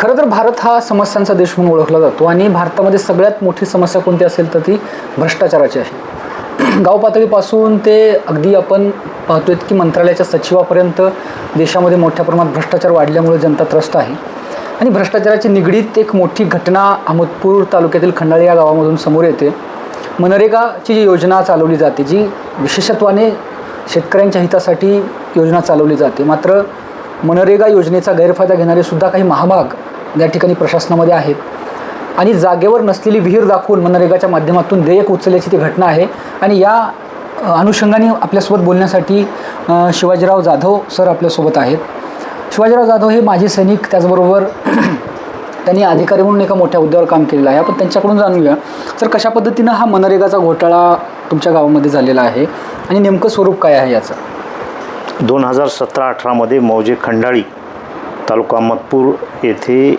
खरं तर भारत हा समस्यांचा देश म्हणून ओळखला जातो आणि भारतामध्ये सगळ्यात मोठी समस्या कोणती असेल तर ती भ्रष्टाचाराची आहे. गाव पातळीपासून ते अगदी आपण पाहतोय की मंत्रालयाच्या सचिवापर्यंत देशामध्ये मोठ्या प्रमाणात भ्रष्टाचार वाढल्यामुळे जनता त्रस्त आहे. आणि भ्रष्टाचाराची निगडीत एक मोठी घटना अहमदपूर तालुक्यातील खंडाळी या गावामधून समोर येते. मनरेगाची जी योजना चालवली जाते, जी विशेषत्वाने शेतकऱ्यांच्या हितासाठी योजना चालवली जाते, मात्र मनरेगा योजनेचा गैरफायदा घेणारे सुद्धा काही महाभाग या ठिकाणी प्रशासनामध्ये आहेत. आणि जागेवर नसलेली विहीर दाखवून मनरेगाच्या माध्यमातून देयक उचलल्याची ती घटना आहे. आणि या अनुषंगाने आपल्यासोबत बोलण्यासाठी शिवाजीराव जाधव सर आपल्यासोबत आहेत. शिवाजीराव जाधव हे माजी सैनिक, त्याचबरोबर त्यांनी अधिकारी म्हणून एका मोठ्या हुद्द्यावर काम केलेलं आहे. आपण त्यांच्याकडून जाणूया सर, कशा पद्धतीनं हा मनरेगाचा घोटाळा तुमच्या गावामध्ये झालेला आहे आणि नेमकं स्वरूप काय आहे याचं? 2017-18 मौजे खंडाळी तालुका अहमदपूर येथे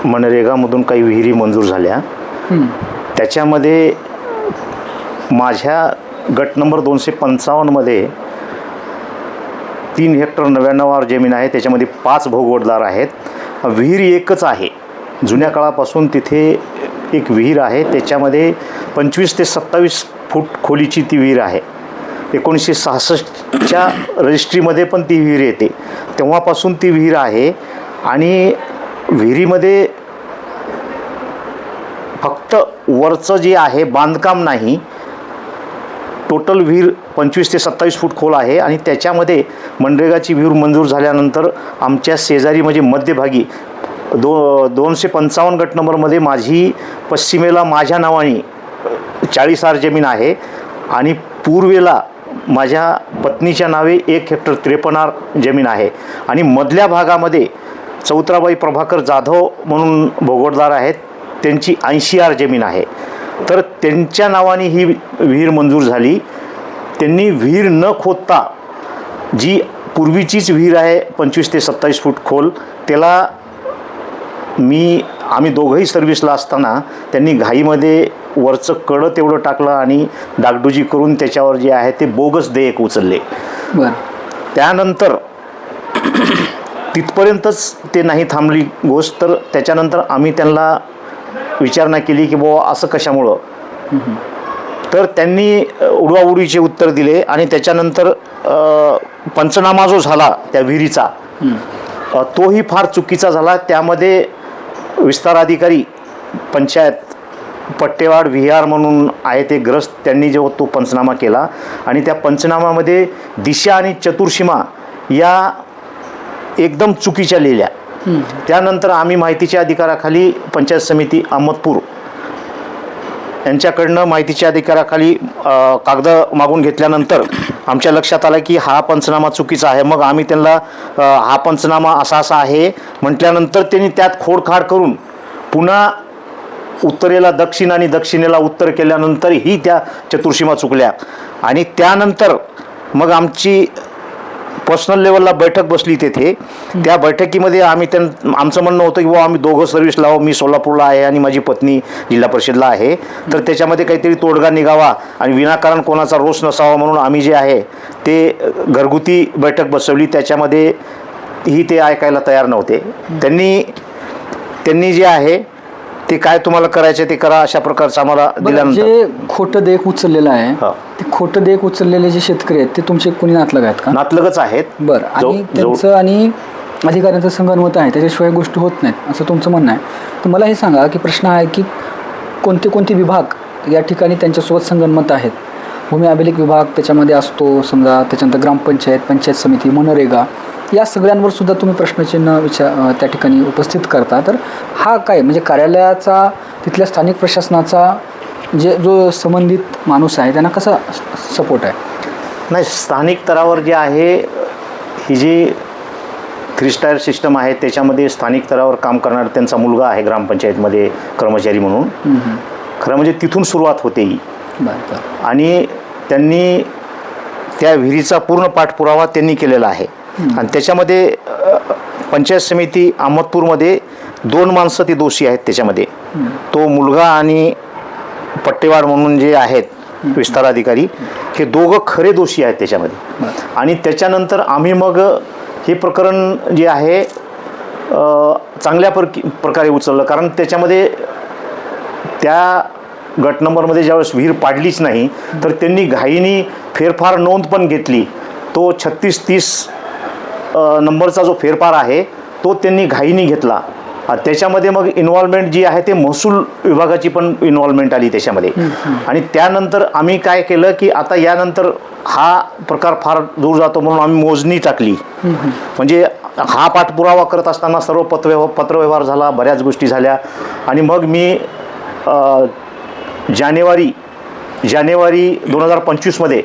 मनरेगामधून काही विहिरी मंजूर झाल्या. त्याच्यामध्ये माझ्या गट नंबर 255 3 हेक्टर 99 जमीन आहे. त्याच्यामध्ये 5 भोगवटदार आहेत. विहीर एकच आहे. जुन्या काळापासून तिथे एक विहीर आहे. त्याच्यामध्ये 25 ते 27 फूट खोलीची ती विहीर आहे. 1966च्या रजिस्ट्रीमध्ये पण ती विहीर येते, तेव्हापासून ती विहीर आहे. आणि विहिरीमध्ये फक्त वरचं जे आहे बांधकाम नाही, टोटल विहीर 25 ते 27 फूट खोल आहे. आणि त्याच्यामध्ये मनरेगाची विहीर मंजूर झाल्यानंतर आमच्या शेजारी म्हणजे मध्यभागी 255 गट नंबरमध्ये माझी पश्चिमेला माझ्या नावाने 40 आर जमीन आहे आणि पूर्वेला माझ्या पत्नीच्या नावे 1 हेक्टर 53 आर जमीन आहे. आणि मधल्या भागामध्ये चौत्राबाई प्रभाकर जाधव म्हणून भोगवटदार आहेत, त्यांची 80 आर जमीन आहे. तर त्यांच्या नावाने ही विहीर मंजूर झाली. त्यांनी विहीर न खोदता जी पूर्वीचीच विहीर आहे 25 ते 27 फूट खोल, त्याला आम्ही दोघंही सर्व्हिसला असताना त्यांनी घाईमध्ये वरचं कडं तेवढं टाकलं आणि डागडुजी करून त्याच्यावर जे आहे ते बोगस देयक उचलले. त्यानंतर तिथपर्यंतच ते नाही थांबली गोष्ट. तर त्याच्यानंतर आम्ही त्यांना विचारणा केली की बुवा असं कशामुळं. तर त्यांनी उडवाउडीचे उत्तर दिले. आणि त्याच्यानंतर पंचनामा जो झाला त्या विहिरीचा तोही फार चुकीचा झाला. त्यामध्ये विस्तार अधिकारी पंचायत पट्टेवाड विहार म्हणून आहे ते ग्रस्त, त्यांनी जो तो पंचनामा केला. आणि त्या पंचनामामध्ये दिशा आणि चतुर्सीमा या एकदम चुकीच्या लिहिल्या. त्यानंतर आम्ही माहितीच्या अधिकाराखाली पंचायत समिती अहमदपूर यांच्याकडनं माहितीच्या अधिकाराखाली कागद मागून घेतल्यानंतर आमच्या लक्षात आलं की हा पंचनामा चुकीचा आहे. मग आम्ही त्यांना हा पंचनामा असा आहे म्हटल्यानंतर त्यांनी त्यात खोडखाड करून पुन्हा उत्तरेला दक्षिण आणि दक्षिणेला उत्तर केल्यानंतरही त्या चतुर्सीमा चुकल्या. आणि त्यानंतर मग आमची पर्सनल लेवलला बैठक बसली तेथे. त्या बैठकीमध्ये आमचं म्हणणं होतं की आम्ही दोघं सर्व्हिस लावू, मी सोलापूरला आहे आणि माझी पत्नी जिल्हा परिषदला आहे, तर त्याच्यामध्ये काहीतरी तोडगा निघावा आणि विनाकारण कोणाचा रोष नसावा म्हणून आम्ही जे आहे ते घरगुती बैठक बसवली. त्याच्यामध्ये ते ऐकायला तयार नव्हते. त्यांनी जे आहे ते काय तुम्हाला करायचे ते करा अशा प्रकारचं आम्हाला दिल्यानंतर जे खोटं देयक उचललेलं आहे ते खोटं देयक उचललेले जे शेतकरी आहेत ते तुमचे कोणी नातलग आहेत का? नातलगच आहेत. बरं. आणि त्यांचं आणि अधिकाऱ्यांचं संगनमत आहे, त्याच्याशिवाय गोष्टी होत नाहीत असं तुमचं म्हणणं आहे. तर मला हे सांगा की प्रश्न आहे की कोणते विभाग या ठिकाणी त्यांच्यासोबत संगनमत आहेत? भूमी अभिलेख विभाग त्याच्यामध्ये असतो समजा, त्याच्यानंतर ग्रामपंचायत, पंचायत समिती, मनरेगा या सगळ्यांवर सुद्धा तुम्ही प्रश्नचिन्ह त्या ठिकाणी उपस्थित करता. तर हा काय म्हणजे कार्यालयाचा, तिथल्या स्थानिक प्रशासनाचा जो संबंधित माणूस आहे त्यांना कसा सपोर्ट आहे? नाही, स्थानिक स्तरावर जे आहे ही जी 3 स्टार सिस्टम आहे त्याच्यामध्ये स्थानिक स्तरावर काम करणारा त्यांचा मुलगा आहे ग्रामपंचायतमध्ये कर्मचारी म्हणून. खरं म्हणजे तिथून सुरुवात होते ही. आणि त्यांनी त्या विहिरीचा पूर्ण पाठपुरावा त्यांनी केलेला आहे. आणि त्याच्यामध्ये पंचायत समिती अहमदपूरमध्ये 2 माणसं ते दोषी आहेत. त्याच्यामध्ये तो मुलगा आणि पट्टेवाड म्हणून जे आहेत विस्तार अधिकारी, हे दोघं खरे दोषी आहेत त्याच्यामध्ये. आणि त्याच्यानंतर आम्ही मग हे प्रकरण जे आहे चांगल्या प्रकारे उचललं. कारण त्याच्यामध्ये त्या गट नंबरमध्ये ज्यावेळेस विहीर पाडलीच नाही तर त्यांनी घाईनी फेरफार नोंद पण घेतली. तो 36-30 नंबरचा जो फेरफार आहे तो त्यांनी घाईनी घेतला. त्याच्यामध्ये मग इन्व्हॉल्वमेंट जी आहे ते महसूल विभागाची पण इन्व्हॉल्वमेंट आली त्याच्यामध्ये. आणि त्यानंतर आम्ही काय केलं की आता यानंतर हा प्रकार फार दूर जातो म्हणून आम्ही मोजणी टाकली. म्हणजे हा पाठपुरावा करत असताना सर्व पत्रव्यवहार झाला, बऱ्याच गोष्टी झाल्या. आणि मग मी जानेवारी 2025मध्ये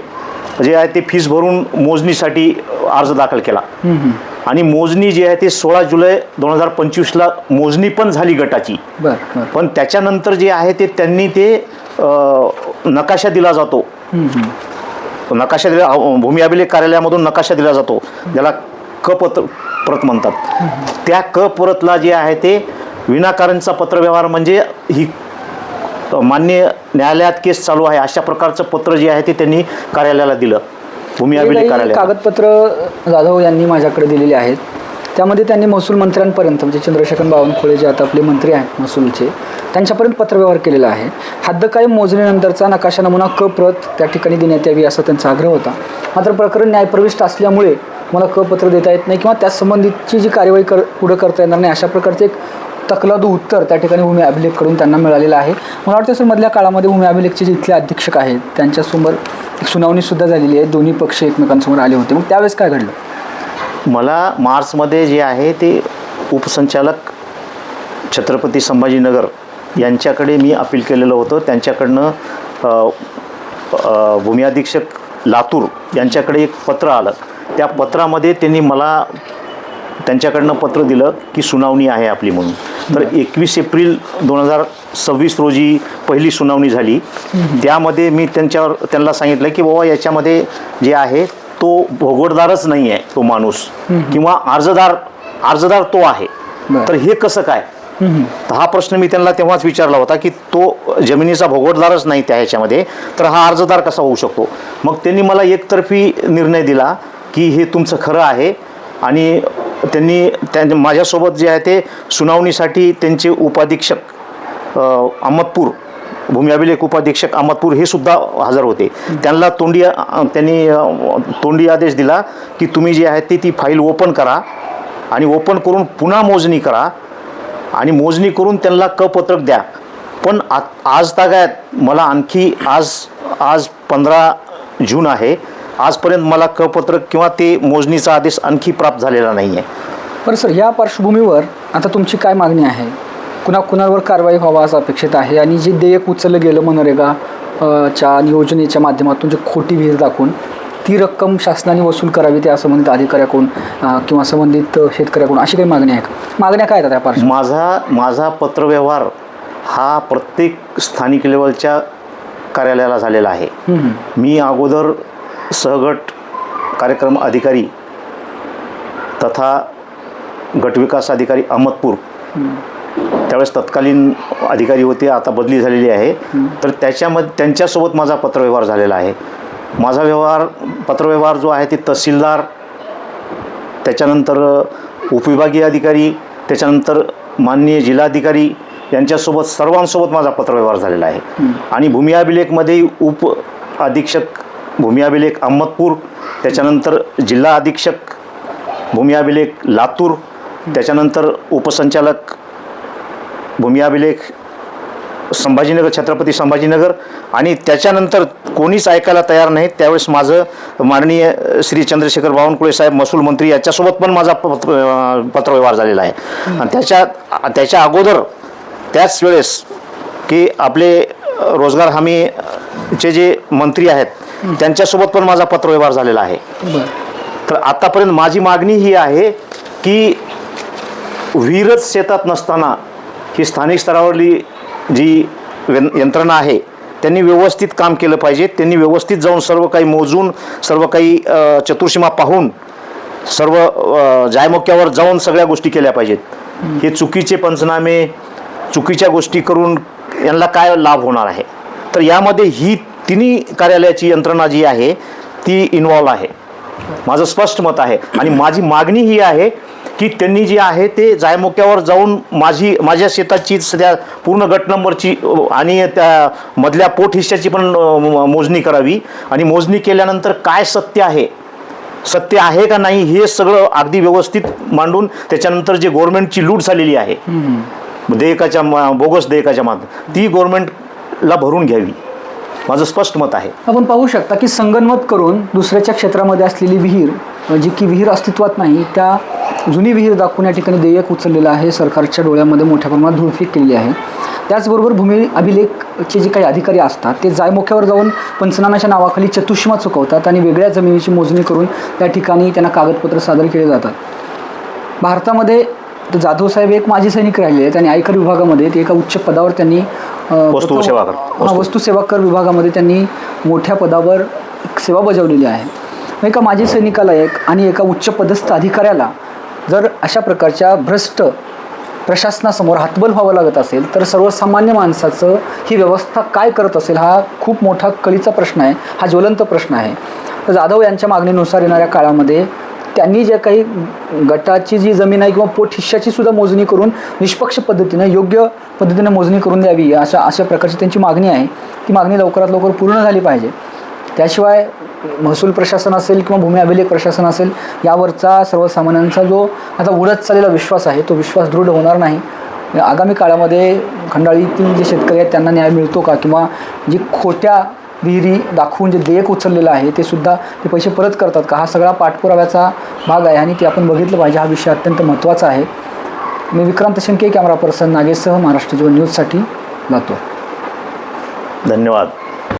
जे आहे ते फीस भरून मोजणीसाठी अर्ज दाखल केला. आणि मोजणी जी आहे ते 16 जुलै 2025ला मोजणी पण झाली गटाची. पण त्याच्यानंतर जे आहे ते त्यांनी ते नकाशा दिला जातो, नकाशा दिला भूमी अभिलेख कार्यालयामधून नकाशा दिला जातो ज्याला प्रत म्हणतात. त्या प्रतला जे आहे ते विनाकारणचा पत्रव्यवहार म्हणजे ही मान्य न्यायालयात केस चालू आहे अशा प्रकारचं पत्र जे आहे ते त्यांनी कार्यालयाला दिलं, भूमी अभिलेख कार्यालय. कागदपत्र जाधव यांनी माझ्याकडे दिलेली आहेत. त्यामध्ये त्यांनी महसूल मंत्र्यांपर्यंत म्हणजे चंद्रशेखर बावनकुळे जे आता आपले मंत्री आहेत महसूलचे त्यांच्यापर्यंत पत्रव्यवहार केलेला आहे. हद्दकायम मोजणीनंतरचा नकाशा नमुना प्रत त्या ठिकाणी देण्यात यावी असा त्यांचा आग्रह होता. मात्र प्रकरण न्यायप्रविष्ट असल्यामुळे मला पत्र देता येत नाही किंवा त्यासंबंधीची जी कार्यवाही पुढे करता येणार नाही अशा प्रकारचे एक तकलादू उत्तर त्या ठिकाणी भूमी अभिलेखकडून त्यांना मिळालेलं आहे. मला वाटतं सर मधल्या काळामध्ये भूमी अभिलेखचे जे इथले अधीक्षक आहेत त्यांच्यासमोर एक सुनावणीसुद्धा झालेली आहे. दोन्ही पक्ष एकमेकांसमोर आले होते. मग त्यावेळेस काय घडलं? मला मार्चमध्ये जे आहे ते उपसंचालक छत्रपती संभाजीनगर यांच्याकडे मी अपील केलेलं होतं. त्यांच्याकडनं भूमी अधीक्षक लातूर यांच्याकडे एक पत्र आलं. त्या पत्रामध्ये त्यांनी मला त्यांच्याकडनं पत्र दिलं की सुनावणी आहे आपली म्हणून. तर 21 एप्रिल 2026 रोजी पहिली सुनावणी झाली. त्यामध्ये मी त्यांना सांगितलं की बाबा याच्यामध्ये जे आहे तो भोगवटदारच नाही आहे तो माणूस किंवा अर्जदार तो आहे. तर हे कसं काय? तर हा प्रश्न मी त्यांना तेव्हाच विचारला होता की तो जमिनीचा भोगवटदारच नाही त्या ह्याच्यामध्ये तर हा अर्जदार कसा होऊ शकतो? मग त्यांनी मला एकतर्फी निर्णय दिला की हे तुमचं खरं आहे. आणि त्यांनी माझ्यासोबत जे आहे ते सुनावणीसाठी त्यांचे उपाधीक्षक अहमदपूर भूमी अभिलेख उपाधीक्षक अहमदपूर हे सुद्धा हजर होते. त्यांनी तोंडी आदेश दिला की तुम्ही जे आहे ती फाईल ओपन करा आणि ओपन करून पुन्हा मोजणी करा आणि मोजणी करून त्यांना पत्रक द्या. पण आज तागायत मला आणखी आज 15 जून आहे, आजपर्यंत मला पत्रक किंवा ते मोजणीचा आदेश आणखी प्राप्त झालेला नाही आहे. बरं सर, या पार्श्वभूमीवर आता तुमची काय मागणी आहे? कुणावर कारवाई व्हावा असं अपेक्षित आहे? आणि जे देयक उचललं गेलं मनरेगाच्या नियोजनेच्या माध्यमातून जे खोटी विहीर दाखवून ती रक्कम शासनाने वसूल करावी त्या संबंधित अधिकाऱ्याकडून किंवा संबंधित शेतकऱ्याकडून अशी काही मागणी आहे का? मागण्या काय आहेत त्या माझा पत्रव्यवहार हा प्रत्येक स्थानिक लेवलच्या कार्यालयाला झालेला आहे. मी अगोदर सहगट कार्यक्रम अधिकारी तथा गटविकास अधिकारी अहमदपूर त्यावेळेस तत्कालीन अधिकारी होते, आता बदली झालेली आहे. तर त्यांच्यासोबत माझा पत्रव्यवहार झालेला आहे. माझा पत्रव्यवहार जो आहे ते तहसीलदार, त्याच्यानंतर उपविभागीय अधिकारी, त्याच्यानंतर माननीय जिल्हाधिकारी यांच्यासोबत सर्वांसोबत माझा पत्रव्यवहार झालेला आहे. आणि भूमी अभिलेखमध्ये उप अधीक्षक भूमी अभिलेख अहमदपूर, त्याच्यानंतर जिल्हा अधीक्षक भूमी अभिलेख लातूर, त्याच्यानंतर उपसंचालक भूमी अभिलेख संभाजीनगर छत्रपती संभाजीनगर आणि त्याच्यानंतर कोणीच ऐकायला तयार नाही. त्यावेळेस माझं माननीय श्री चंद्रशेखर बावनकुळे साहेब महसूल मंत्री याच्यासोबत पण माझा पत्रव्यवहार झालेला आहे. आणि त्याच्या अगोदर त्याच वेळेस की आपले रोजगार हमीचे जे मंत्री आहेत त्यांच्यासोबत पण माझा पत्रव्यवहार झालेला आहे. तर आतापर्यंत माझी मागणी ही आहे की विहीरच शेतात नसताना ही स्थानिक स्तरावरली जी यंत्रणा आहे त्यांनी व्यवस्थित काम केलं पाहिजे. त्यांनी व्यवस्थित जाऊन सर्व काही मोजून सर्व काही चतुर्सीमा पाहून सर्व जायमुख्यावर जाऊन सगळ्या गोष्टी केल्या पाहिजेत. हे चुकीचे पंचनामे चुकीच्या गोष्टी करून यांना काय लाभ होणार आहे? तर यामध्ये ही तिन्ही कार्यालयाची यंत्रणा जी आहे ती इन्व्हॉल्व आहे, माझं स्पष्ट मत आहे. आणि माझी मागणी ही आहे की त्यांनी जे आहे ते जायमुक्यावर जाऊन माझ्या शेताची सध्या पूर्ण गट नंबरची आणि त्या मधल्या पोट हिश्श्याची पण मोजणी करावी आणि मोजणी केल्यानंतर काय सत्य आहे का नाही हे सगळं अगदी व्यवस्थित मांडून त्याच्यानंतर जे गव्हर्नमेंटची लूट झालेली आहे बोगस देयकाच्या माध्यमात ती गव्हर्नमेंटला भरून घ्यावी, माझं स्पष्ट मत आहे. आपण पाहू शकता की संगनमत करून दुसऱ्याच्या क्षेत्रामध्ये असलेली विहीर, जी की विहीर अस्तित्वात नाही, त्या जुनी विहीर दाखवून या ठिकाणी देयक उचललेलं आहे. सरकारच्या डोळ्यामध्ये मोठ्या प्रमाणात धूळफेक केलेली आहे. त्याचबरोबर भूमी अभिलेखचे जे काही अधिकारी असतात ते जायमुख्यावर जाऊन पंचनाम्याच्या नावाखाली चतुष्मा चुकवतात आणि वेगळ्या जमिनीची मोजणी करून त्या ठिकाणी त्यांना कागदपत्र सादर केले जातात. भारतामध्ये जाधव साहेब एक माजी सैनिक राहिले आहेत आणि आयकर विभागामध्ये ते एका उच्च पदावर त्यांनी वस्तू सेवा कर विभागामध्ये त्यांनी मोठ्या पदावर सेवा बजावलेली आहे. एका माजी सैनिकाला आणि एका उच्च पदस्थ अधिकाऱ्याला जर अशा प्रकारच्या भ्रष्ट प्रशासनासमोर हातबल व्हावं लागत असेल तर सर्वसामान्य माणसाचं ही व्यवस्था काय करत असेल, हा खूप मोठा कळीचा प्रश्न आहे, हा ज्वलंत प्रश्न आहे. तर जाधव यांच्या मागणीनुसार येणाऱ्या काळामध्ये त्यांनी जे काही गटाची जी जमीन आहे किंवा पोट हिश्श्याची सुद्धा मोजणी करून निष्पक्ष पद्धतीनं योग्य पद्धतीने मोजणी करून द्यावी अशा प्रकारची त्यांची मागणी आहे. ती मागणी लवकरात लवकर पूर्ण झाली पाहिजे. त्याशिवाय महसूल प्रशासन असेल किंवा भूमी अभिलेख प्रशासन असेल यावरचा सर्वसामान्यांचा जो आता उडत चाललेला विश्वास आहे तो विश्वास दृढ होणार नाही. आगामी काळामध्ये खंडाळीतील जे शेतकरी आहेत त्यांना न्याय मिळतो का, किंवा जी खोट्या विहिरी दाखवून जे देयक उचललेलं आहे ते सुद्धा ते पैसे परत करतात का, हा सगळा पाठपुराव्याचा भाग आहे आणि ते आपण बघितलं पाहिजे. हा विषय अत्यंत महत्त्वाचा आहे. मी विक्रांत शिंके, कॅमेरा पर्सन नागेशसह महाराष्ट्र जीवन न्यूजसाठी लातूर. धन्यवाद.